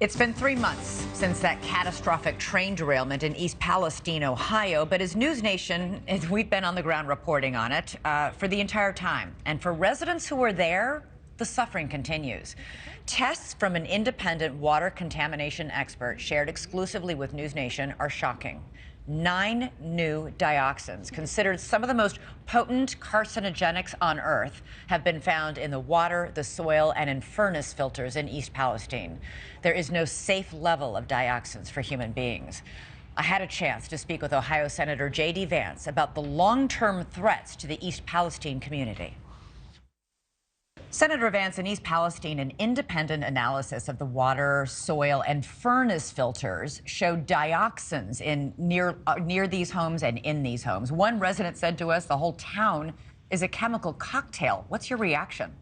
It's been 3 months since that catastrophic train derailment in East Palestine, Ohio. But as NewsNation, we've been on the ground reporting on it for the entire time. And for residents who were there, the suffering continues. Tests from an independent water contamination expert shared exclusively with NewsNation are shocking. 9 new dioxins, considered some of the most potent carcinogenics on Earth, have been found in the water, the soil, and in furnace filters in East Palestine. There is no safe level of dioxins for human beings. I had a chance to speak with Ohio Senator JD Vance about the long-term threats to the East Palestine community. Senator Vance, in East Palestine, an independent analysis of the water, soil, and furnace filters showed dioxins in near these homes and in these homes. One resident said to us the whole town is a chemical cocktail. What's your reaction?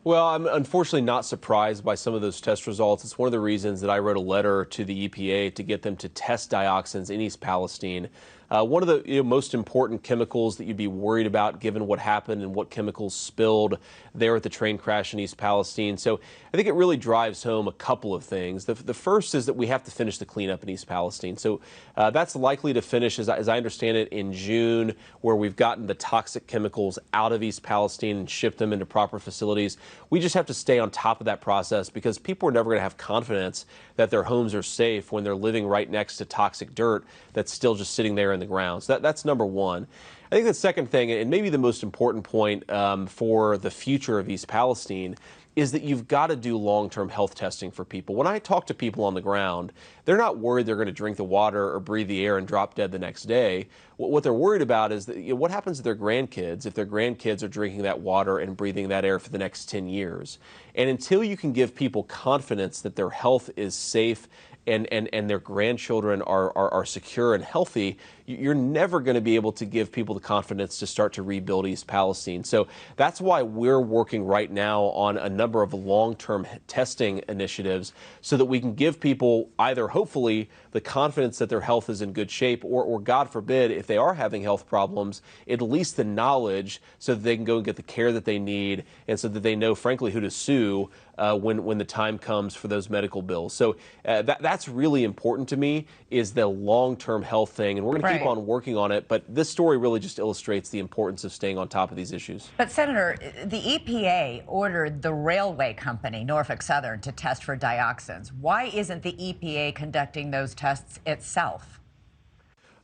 Well, I'm unfortunately not surprised by some of those test results. It's one of the reasons that I wrote a letter to the EPA to get them to test dioxins in East Palestine. One of the most important chemicals that you'd be worried about given what happened and what chemicals spilled there at the train crash in East Palestine. So I think it really drives home a couple of things. The first is that we have to finish the cleanup in East Palestine. So that's likely to finish, as I understand it, in June, where we've gotten the toxic chemicals out of East Palestine and shipped them into proper facilities. We just have to stay on top of that process because people are never going to have confidence that their homes are safe when they're living right next to toxic dirt that's still just sitting there in the ground. So that's number one. I think the second thing, and maybe the most important point for the future of East Palestine, is that you've got to do long-term health testing for people. When I talk to people on the ground, they're not worried they're going to drink the water or breathe the air and drop dead the next day. What they're worried about is that, what happens to their grandkids if their grandkids are drinking that water and breathing that air for the next 10 years. And until you can give people confidence that their health is safe and their grandchildren are secure and healthy, you're never going to be able to give people the confidence to start to rebuild East Palestine. So that's why we're working right now on a number of long-term testing initiatives so that we can give people either, hopefully, the confidence that their health is in good shape, or God forbid, if they are having health problems, at least the knowledge so that they can go and get the care that they need and so that they know, frankly, who to sue when the time comes for those medical bills. So that's really important to me, is the long-term health thing, and we're going to keep on working on it. But this story really just illustrates the importance of staying on top of these issues. But, Senator, the EPA ordered the railway company, Norfolk Southern, to test for dioxins. Why isn't the EPA conducting those tests itself?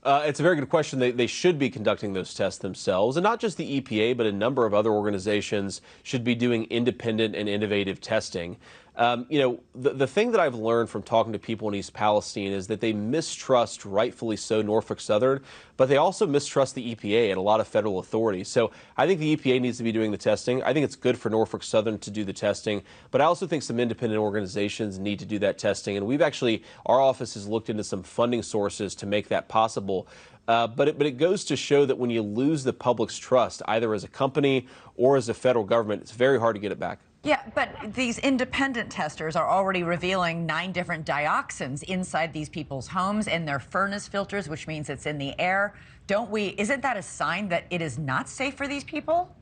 It's a very good question. They should be conducting those tests themselves, and not just the EPA, but a number of other organizations should be doing independent and innovative testing. The thing that I've learned from talking to people in East Palestine is that they mistrust, rightfully so, Norfolk Southern, but they also mistrust the EPA and a lot of federal authorities. So I think the EPA needs to be doing the testing. I think it's good for Norfolk Southern to do the testing, but I also think some independent organizations need to do that testing. And our office has looked into some funding sources to make that possible. But it goes to show that when you lose the public's trust, either as a company or as a federal government, it's very hard to get it back. Yeah, but these independent testers are already revealing 9 different dioxins inside these people's homes and their furnace filters, which means it's in the air. Isn't that a sign that it is not safe for these people?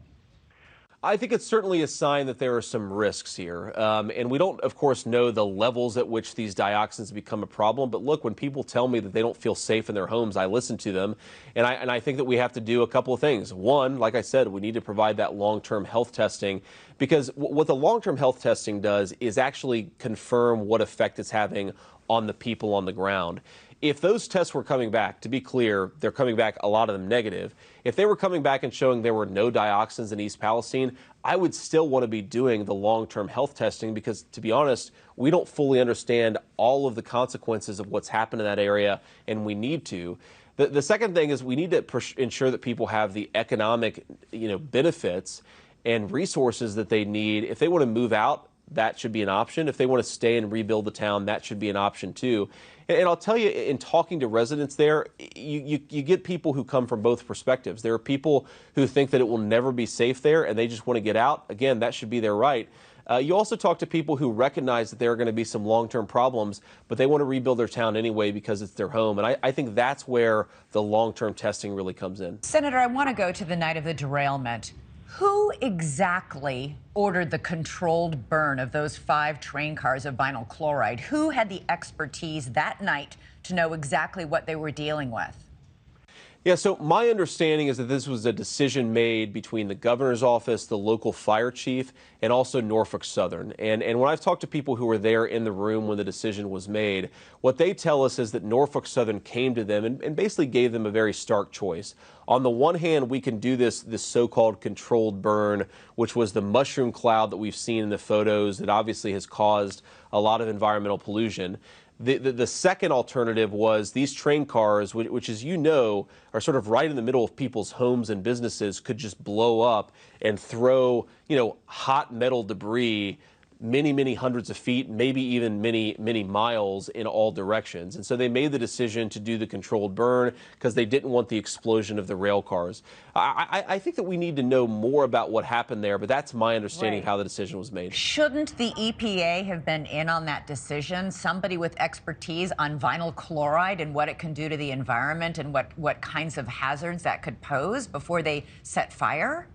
I think it's certainly a sign that there are some risks here. And we don't, of course, know the levels at which these dioxins become a problem. But look, when people tell me that they don't feel safe in their homes, I listen to them. And I think that we have to do a couple of things. One, like I said, we need to provide that long-term health testing, because what the long-term health testing does is actually confirm what effect it's having on the people on the ground. If those tests were coming back, to be clear, they're coming back, a lot of them negative. If they were coming back and showing there were no dioxins in East Palestine, I would still want to be doing the long-term health testing because, to be honest, we don't fully understand all of the consequences of what's happened in that area, and we need to. The second thing is we need to ensure that people have the economic, benefits and resources that they need. If they want to move out, that should be an option. If they want to stay and rebuild the town, that should be an option too. And I'll tell you, in talking to residents there, you get people who come from both perspectives. There are people who think that it will never be safe there and they just want to get out. Again, that should be their right. You also talk to people who recognize that there are going to be some long-term problems, but they want to rebuild their town anyway because it's their home. And I think that's where the long-term testing really comes in. Senator, I want to go to the night of the derailment. Who exactly ordered the controlled burn of those 5 train cars of vinyl chloride? Who had the expertise that night to know exactly what they were dealing with? Yeah, so my understanding is that this was a decision made between the governor's office, the local fire chief, and also Norfolk Southern. And when I've talked to people who were there in the room when the decision was made, what they tell us is that Norfolk Southern came to them and basically gave them a very stark choice. On the one hand, we can do this so-called controlled burn, which was the mushroom cloud that we've seen in the photos that obviously has caused a lot of environmental pollution. The second alternative was these train cars, which, as you know, are sort of right in the middle of people's homes and businesses, could just blow up and throw, hot metal debris many hundreds of feet, maybe even many miles in all directions. And so they made the decision to do the controlled burn because they didn't want the explosion of the rail cars. I think that we need to know more about what happened there, but that's my understanding of how the decision was made. Shouldn't the EPA have been in on that decision? Somebody with expertise on vinyl chloride and what it can do to the environment and what kinds of hazards that could pose before they set fire?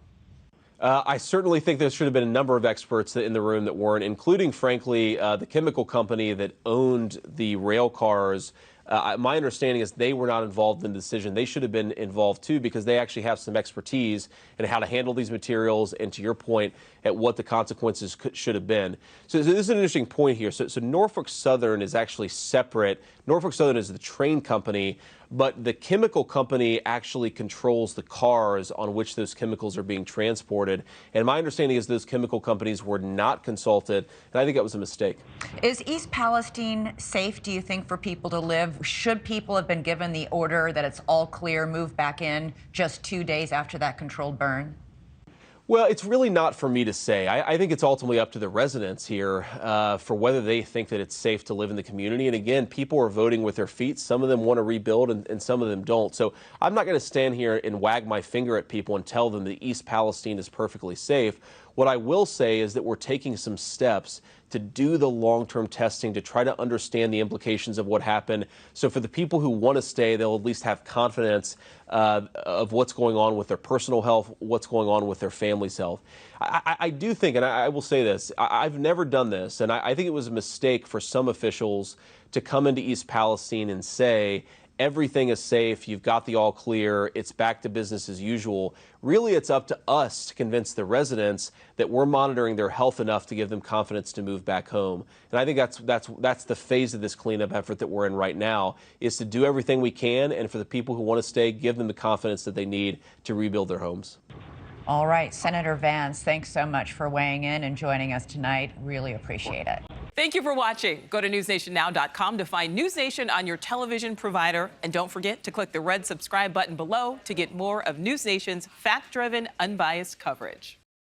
I certainly think there should have been a number of experts in the room that weren't, including, frankly, the chemical company that owned the rail cars. My understanding is they were not involved in the decision. They should have been involved, too, because they actually have some expertise in how to handle these materials and, to your point, at what the consequences should have been. So this is an interesting point here. So Norfolk Southern is actually separate. Norfolk Southern is the train company, but the chemical company actually controls the cars on which those chemicals are being transported. And my understanding is those chemical companies were not consulted, and I think that was a mistake. Is East Palestine safe, do you think, for people to live? Should people have been given the order that it's all clear, move back in just 2 days after that controlled burn? Well, it's really not for me to say. I think it's ultimately up to the residents here for whether they think that it's safe to live in the community. And again, people are voting with their feet. Some of them want to rebuild and some of them don't. So I'm not going to stand here and wag my finger at people and tell them that East Palestine is perfectly safe. What I will say is that we're taking some steps to do the long-term testing to try to understand the implications of what happened. So for the people who want to stay, they'll at least have confidence of what's going on with their personal health, what's going on with their family's health. I do think, and I will say this, I've never done this, and I think it was a mistake for some officials to come into East Palestine and say, everything is safe, you've got the all clear, it's back to business as usual. Really, it's up to us to convince the residents that we're monitoring their health enough to give them confidence to move back home. And I think that's the phase of this cleanup effort that we're in right now, is to do everything we can, and for the people who want to stay, give them the confidence that they need to rebuild their homes. All right, Senator Vance, thanks so much for weighing in and joining us tonight. Really appreciate it. Thank you for watching. Go to newsnationnow.com to find NewsNation on your television provider. And don't forget to click the red subscribe button below to get more of NewsNation's fact-driven, unbiased coverage.